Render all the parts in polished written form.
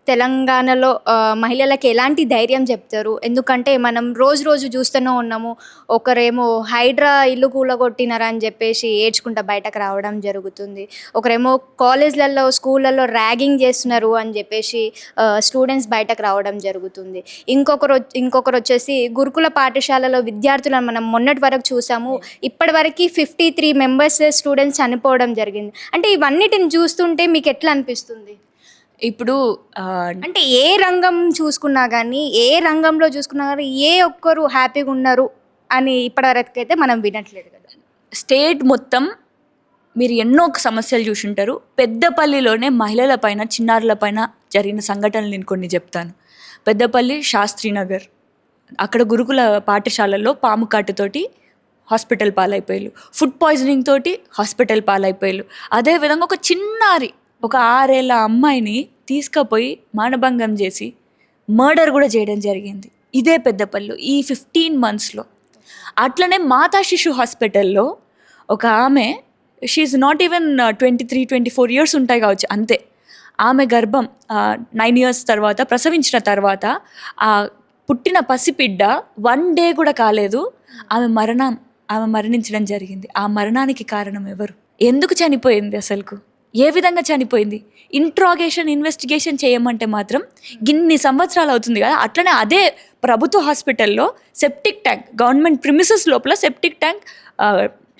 తెలంగాణలో మహిళలకి ఎలాంటి ధైర్యం చెప్తారు? ఎందుకంటే మనం రోజు రోజు చూస్తూనే ఉన్నాము. ఒకరేమో హైడ్రా ఇల్లు కూలగొట్టినారని చెప్పేసి ఏడ్చుకుంటా బయటకు రావడం జరుగుతుంది. ఒకరేమో కాలేజ్‌లలో, స్కూళ్ళలో ర్యాగింగ్ చేస్తున్నారు అని చెప్పేసి స్టూడెంట్స్ బయటకు రావడం జరుగుతుంది. ఇంకొకరొచ్చేసి గురుకుల పాఠశాలలో విద్యార్థులను మనం మొన్నటి వరకు చూసాము. ఇప్పటివరకి 53 మెంబర్స్ స్టూడెంట్స్ చనిపోవడం జరిగింది. అంటే ఇవన్నిటిని చూస్తుంటే మీకెట్లా అనిపిస్తుంది? ఇప్పుడు అంటే ఏ రంగం చూసుకున్నా గానీ, ఏ రంగంలో చూసుకున్నా గానీ, ఏ ఒక్కరు హ్యాపీగున్నారు అని ఇప్పటివరకైతే మనం వినట్లేదు కదా! స్టేట్ మొత్తం మీరు ఎన్నో సమస్యలు చూసుంటారు. పెద్దపల్లిలోనే మహిళల పైన, చిన్నారుల పైన జరిగిన సంఘటనలు నేను కొన్ని చెప్తాను. పెద్దపల్లి శాస్త్రీనగర్, అక్కడ గురుకుల పాఠశాలల్లో పాము కాటుతోటి హాస్పిటల్ పాలైపోయారు. ఫుడ్ పాయిజనింగ్ తోటి హాస్పిటల్ పాలైపోయారు. అదేవిధంగా ఒక చిన్నారి, ఒక 6 ఏళ్ల అమ్మాయిని తీసుకుపోయి మానభంగం చేసి మర్డర్ కూడా చేయడం జరిగింది. ఇదే పెద్దపల్లి ఈ 15 monthsలో. అట్లనే మాతా శిశు హాస్పిటల్లో ఒక ఆమె, షీఈ్ నాట్ ఈవెన్ 23-24 years ఉంటాయి కావచ్చు అంతే. ఆమె గర్భం 9 years తర్వాత ప్రసవించిన తర్వాత ఆ పుట్టిన పసిబిడ్డ 1 day కూడా కాలేదు, ఆమె మరణించడం జరిగింది. ఆ మరణానికి కారణం ఎవరు? ఎందుకు చనిపోయింది? అసలుకు ఏ విధంగా చనిపోయింది? ఇన్వెస్టిగేషన్ చేయమంటే మాత్రం గిన్ని సంవత్సరాలు అవుతుంది కదా. అట్లనే అదే ప్రభుత్వ హాస్పిటల్లో సెప్టిక్ ట్యాంక్, గవర్నమెంట్ ప్రిమిసెస్ లోపల సెప్టిక్ ట్యాంక్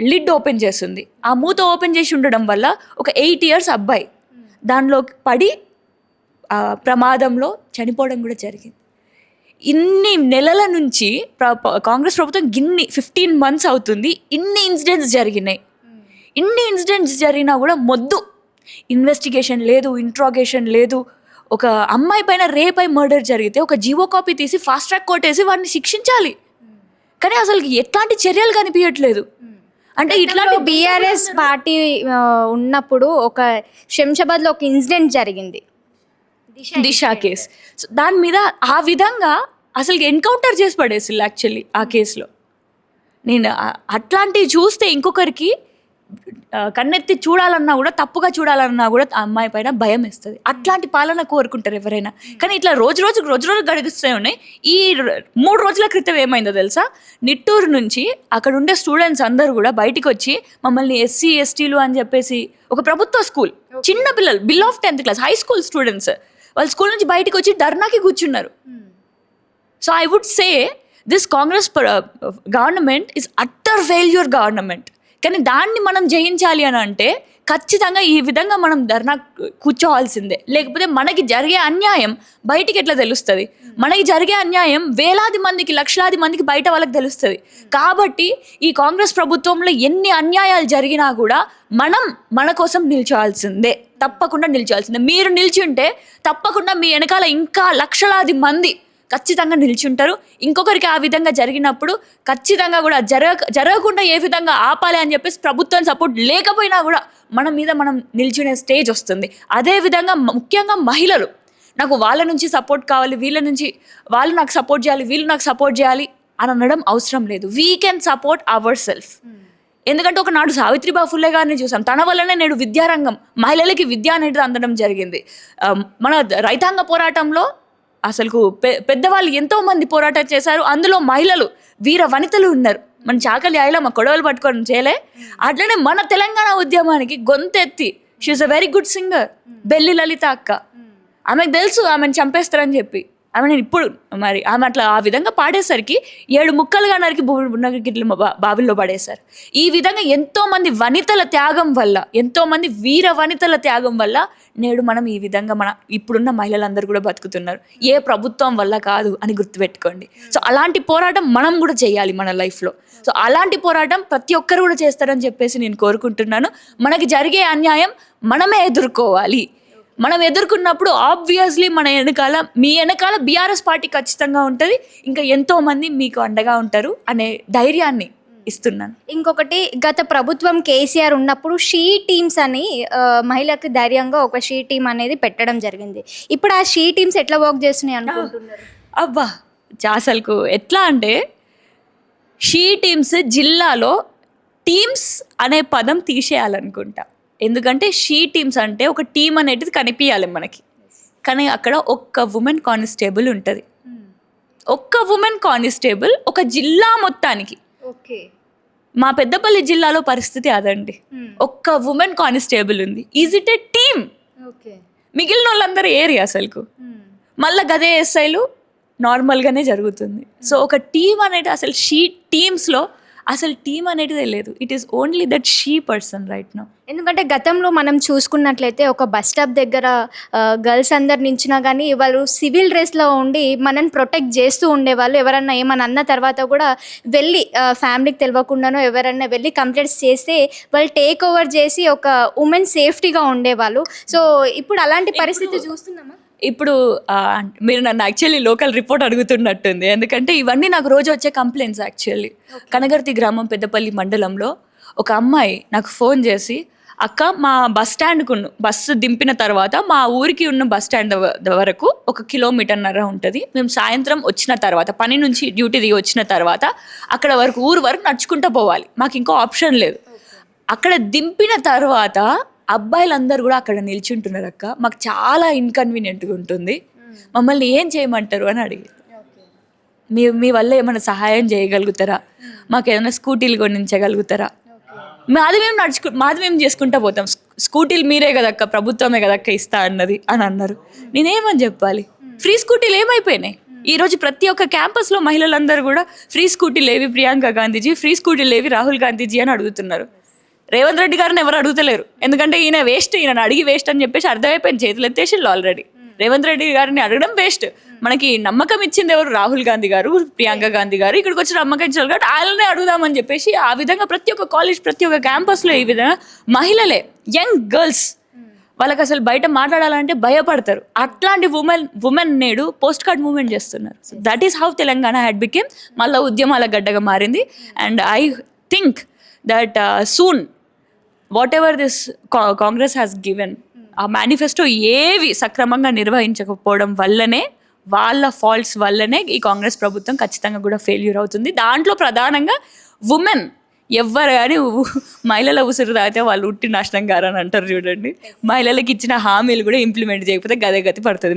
లిడ్ ఓపెన్ చేస్తుంది. ఆ మూత ఓపెన్ చేసి ఉండడం వల్ల ఒక 8 years అబ్బాయి దానిలోకి పడి ప్రమాదంలో చనిపోవడం కూడా జరిగింది. ఇన్ని నెలల నుంచి కాంగ్రెస్ ప్రభుత్వం 15 months అవుతుంది, ఇన్ని ఇన్సిడెంట్స్ జరిగినాయి. ఇన్ని ఇన్సిడెంట్స్ జరిగినా కూడా మొద్దు, ఇన్వెస్టిగేషన్ లేదు, ఇంట్రాగేషన్ లేదు. ఒక అమ్మాయి పైన రేప్ అయి మర్డర్ జరిగితే ఒక జీవో కాపీ తీసి ఫాస్ట్ ట్రాక్ కోర్ట్ వేసి వాడిని శిక్షించాలి. కానీ అసలు ఎట్లాంటి చర్యలు కనిపించట్లేదు. అంటే ఇట్లాంటి బీఆర్ఎస్ పార్టీ ఉన్నప్పుడు ఒక శంషాబాద్లో ఒక ఇన్సిడెంట్ జరిగింది, దిశ కేసు. దాని మీద ఆ విధంగా అసలు ఎన్కౌంటర్ చేసి పడేసి యాక్చువల్లీ ఆ కేసులో. నేను అట్లాంటివి చూస్తే ఇంకొకరికి కన్నెత్తి చూడాలన్నా కూడా, తప్పుగా చూడాలన్నా కూడా ఆ అమ్మాయి పైన భయం వేస్తుంది. అట్లాంటి పాలన కోరుకుంటారు ఎవరైనా. కానీ ఇట్లా రోజు రోజు గడిస్తూనే ఉన్నాయి. ఈ 3 రోజుల క్రితం ఏమైందో తెలుసా? నిట్టూరు నుంచి అక్కడ ఉండే స్టూడెంట్స్ అందరూ కూడా బయటికి వచ్చి మమ్మల్ని SC STలు అని చెప్పేసి, ఒక ప్రభుత్వ స్కూల్, చిన్న పిల్లలు, below of 10th class high school students, వాళ్ళ స్కూల్ నుంచి బయటికి వచ్చి ధర్నాకి కూర్చున్నారు. So I would say this Congress government is utter failure government. కానీ దాన్ని మనం జయించాలి అని అంటే ఖచ్చితంగా ఈ విధంగా మనం ధర్నా కూర్చోవాల్సిందే. లేకపోతే మనకి జరిగే అన్యాయం బయటికి ఎట్లా తెలుస్తుంది? మనకి జరిగే అన్యాయం వేలాది మందికి, లక్షలాది మందికి బయట వాళ్ళకి తెలుస్తుంది. కాబట్టి ఈ కాంగ్రెస్ ప్రభుత్వంలో ఎన్ని అన్యాయాలు జరిగినా కూడా మనం మన కోసం నిల్చోవాల్సిందే, తప్పకుండా నిల్చోవాల్సిందే. మీరు నిల్చుంటే తప్పకుండా మీ వెనకాల ఇంకా లక్షలాది మంది ఖచ్చితంగా నిల్చుంటారు. ఇంకొకరికి ఆ విధంగా జరిగినప్పుడు ఖచ్చితంగా కూడా జరగకుండా ఏ విధంగా ఆపాలి అని చెప్పేసి ప్రభుత్వం సపోర్ట్ లేకపోయినా కూడా మన మీద మనం నిల్చునే స్టేజ్ వస్తుంది. అదేవిధంగా ముఖ్యంగా మహిళలు, నాకు వాళ్ళ నుంచి సపోర్ట్ కావాలి, వాళ్ళు నాకు సపోర్ట్ చేయాలి, వీళ్ళు నాకు సపోర్ట్ చేయాలి అని అనడం అవసరం లేదు. We can support our self. ఎందుకంటే ఒకనాడు సావిత్రిబాయి ఫులే గారిని చూసాం. తన వల్లనే నేడు విద్యారంగం, మహిళలకి విద్య అనేది అందడం జరిగింది. మన రైతాంగ పోరాటంలో అసలు పెద్దవాళ్ళు ఎంతోమంది పోరాటం చేశారు. అందులో మహిళలు, వీర వనితలు ఉన్నారు. మన చాకలి ఐలమ్మ కొడవలు పట్టుకొని చేయలే. అట్లనే మన తెలంగాణ ఉద్యమానికి గొంతెత్తి, she's a very good singer, Belli Lalitha అక్క. ఆమెకు తెలుసు ఆమెను చంపేస్తారని చెప్పి, ఆమె ఇప్పుడు మరి ఆమె అట్లా ఆ విధంగా పాడేసరికి 7 ముక్కలుగా నరికి బావిల్లో పడేశారు. ఈ విధంగా ఎంతోమంది వనితల త్యాగం వల్ల, ఎంతోమంది వీర వనితల త్యాగం వల్ల నేడు మనం ఈ విధంగా ఇప్పుడున్న మహిళలందరూ కూడా బతుకుతున్నారు. ఏ ప్రభుత్వం వల్ల కాదు అని గుర్తుపెట్టుకోండి. సో అలాంటి పోరాటం మనం కూడా చేయాలి మన లైఫ్లో. సో అలాంటి పోరాటం ప్రతి ఒక్కరు కూడా చేస్తారని చెప్పేసి నేను కోరుకుంటున్నాను. మనకి జరిగే అన్యాయం మనమే ఎదుర్కోవాలి. మనం ఎదుర్కొన్నప్పుడు ఆబ్వియస్లీ మీ వెనకాల బీఆర్ఎస్ పార్టీ ఖచ్చితంగా ఉంటుంది. ఇంకా ఎంతోమంది మీకు అండగా ఉంటారు అనే ధైర్యాన్ని ఇస్తున్నాను. ఇంకొకటి, గత ప్రభుత్వం కేసీఆర్ ఉన్నప్పుడు షీ టీమ్స్ అని మహిళలకు ధైర్యంగా ఒక షీ టీమ్ అనేది పెట్టడం జరిగింది. ఇప్పుడు ఆ షీ టీమ్స్ ఎట్లా వర్క్ చేస్తున్నాయి అనుకుంటున్నారు? అబ్బా, అసలుకు ఎట్లా అంటే షీ టీమ్స్ జిల్లాలో టీమ్స్ అనే పదం తీసేయాలనుకుంటా. ఎందుకంటే షీ టీమ్స్ అంటే ఒక టీం అనేది కనిపించాలి మనకి. కానీ అక్కడ ఒక్క ఉమెన్ కానిస్టేబుల్ ఉంటుంది. ఒక్క ఉమెన్ కానిస్టేబుల్ ఒక జిల్లా మొత్తానికి. ఓకే. మా పెద్దపల్లి జిల్లాలో పరిస్థితి అదండి. ఒక్క ఉమెన్ కానిస్టేబుల్ ఉంది. Is it A team? Okay. మిగిలిన వాళ్ళందరూ ఏరి అసలుకు. మళ్ళీ గదే ఎస్ఐలు నార్మల్గానే జరుగుతుంది. సో ఒక టీమ్ అనేది అసలు టీమ్స్లో అసలు టీమ్ అనేది లేదు. It is only that person right now. ఎందుకంటే గతంలో మనం చూసుకున్నట్లయితే ఒక బస్ స్టాప్ దగ్గర గర్ల్స్ అందరు నించినా కానీ వాళ్ళు సివిల్ డ్రెస్లో ఉండి మనని ప్రొటెక్ట్ చేస్తూ ఉండేవాళ్ళు. ఎవరన్నా ఏమన్నా అన్న తర్వాత కూడా వెళ్ళి ఫ్యామిలీకి తెలియకుండానో ఎవరన్నా వెళ్ళి కంప్లైంట్స్ చేస్తే వాళ్ళు టేక్ ఓవర్ చేసి ఒక ఉమెన్ సేఫ్టీగా ఉండేవాళ్ళు. సో ఇప్పుడు అలాంటి పరిస్థితి చూస్తున్నామా? ఇప్పుడు మీరు నన్ను యాక్చువల్లీ లోకల్ రిపోర్ట్ అడుగుతున్నట్టుంది. ఎందుకంటే ఇవన్నీ నాకు రోజు వచ్చే కంప్లైంట్స్. యాక్చువల్లీ కనగర్తి గ్రామం పెద్దపల్లి మండలంలో ఒక అమ్మాయి నాకు ఫోన్ చేసి, అక్క మా బస్సు దింపిన తర్వాత మా ఊరికి ఉన్న బస్ స్టాండ్ వరకు 1.5 కిలోమీటర్ ఉంటుంది. మేము సాయంత్రం వచ్చిన తర్వాత పని నుంచి డ్యూటీ దిగి వచ్చిన తర్వాత అక్కడ వరకు ఊరు వరకు నడుచుకుంటూ పోవాలి. మాకు ఇంకో ఆప్షన్ లేదు. అక్కడ దింపిన తర్వాత అబ్బాయిలందరూ కూడా అక్కడ నిల్చుంటున్నారు. అక్క మాకు చాలా ఇన్కన్వీనియంట్గా ఉంటుంది, మమ్మల్ని ఏం చేయమంటారు అని అడిగి, మీ వల్ల ఏమైనా సహాయం చేయగలుగుతారా, మాకు ఏమైనా స్కూటీలు కొనించగలుగుతారా, మాది మేము చేసుకుంటా పోతాం, స్కూటీలు మీరే కదక్క, ప్రభుత్వమే కదక్క ఇస్తా అన్నది అని అన్నారు. నేనేమని చెప్పాలి? ఫ్రీ స్కూటీలు ఏమైపోయినాయి? ఈరోజు ప్రతి ఒక్క క్యాంపస్లో మహిళలందరూ కూడా ఫ్రీ స్కూటీలు ఏవి ప్రియాంక గాంధీజీ, ఫ్రీ స్కూటీలు ఏవి రాహుల్ గాంధీజీ అని అడుగుతున్నారు. రేవంత్ రెడ్డి గారిని ఎవరు అడుగుతలేరు. ఎందుకంటే ఈయన వేస్ట్, ఈయన అడిగి వేస్ట్ అని చెప్పేసి అర్థమైపోయింది. చేతులు ఎత్తేసిళ్ళు ఆల్రెడీ. రేవంత్ రెడ్డి గారిని అడగడం వేస్ట్. మనకి నమ్మకం ఇచ్చింది ఎవరు? రాహుల్ గాంధీ గారు, ప్రియాంక గాంధీ గారు. ఇక్కడికి వచ్చి నమ్మకం ఇచ్చారు కాబట్టి వాళ్ళనే అడుగుదామని చెప్పేసి ఆ విధంగా ప్రతి ఒక్క కాలేజ్, ప్రతి ఒక్క క్యాంపస్లో ఈ విధంగా మహిళలే, యంగ్ గర్ల్స్, వాళ్ళకి అసలు బయట మాట్లాడాలంటే భయపడతారు. అట్లాంటి ఉమెన్ నేడు పోస్ట్ కార్డ్ మూవ్మెంట్ చేస్తున్నారు. So that is how Telangana had became మళ్ళీ ఉద్యమాల గడ్డగా మారింది. And I think that soon what ever this Congress has given, ఆ మేనిఫెస్టో ఏవి సక్రమంగా నిర్వహించకపోవడం వల్లనే, వాళ్ళ ఫాల్ట్స్ వల్లనే ఈ కాంగ్రెస్ ప్రభుత్వం ఖచ్చితంగా కూడా ఫెయిల్యూర్ అవుతుంది. దాంట్లో ప్రధానంగా ఉమెన్, ఎవ్వరు కానీ మహిళల ఉసురు తాగితే వాళ్ళు ఉట్టి నాశనం గారని అంటారు చూడండి. మహిళలకు ఇచ్చిన హామీలు కూడా ఇంప్లిమెంట్ చేయకపోతే గదే గతి పడుతుంది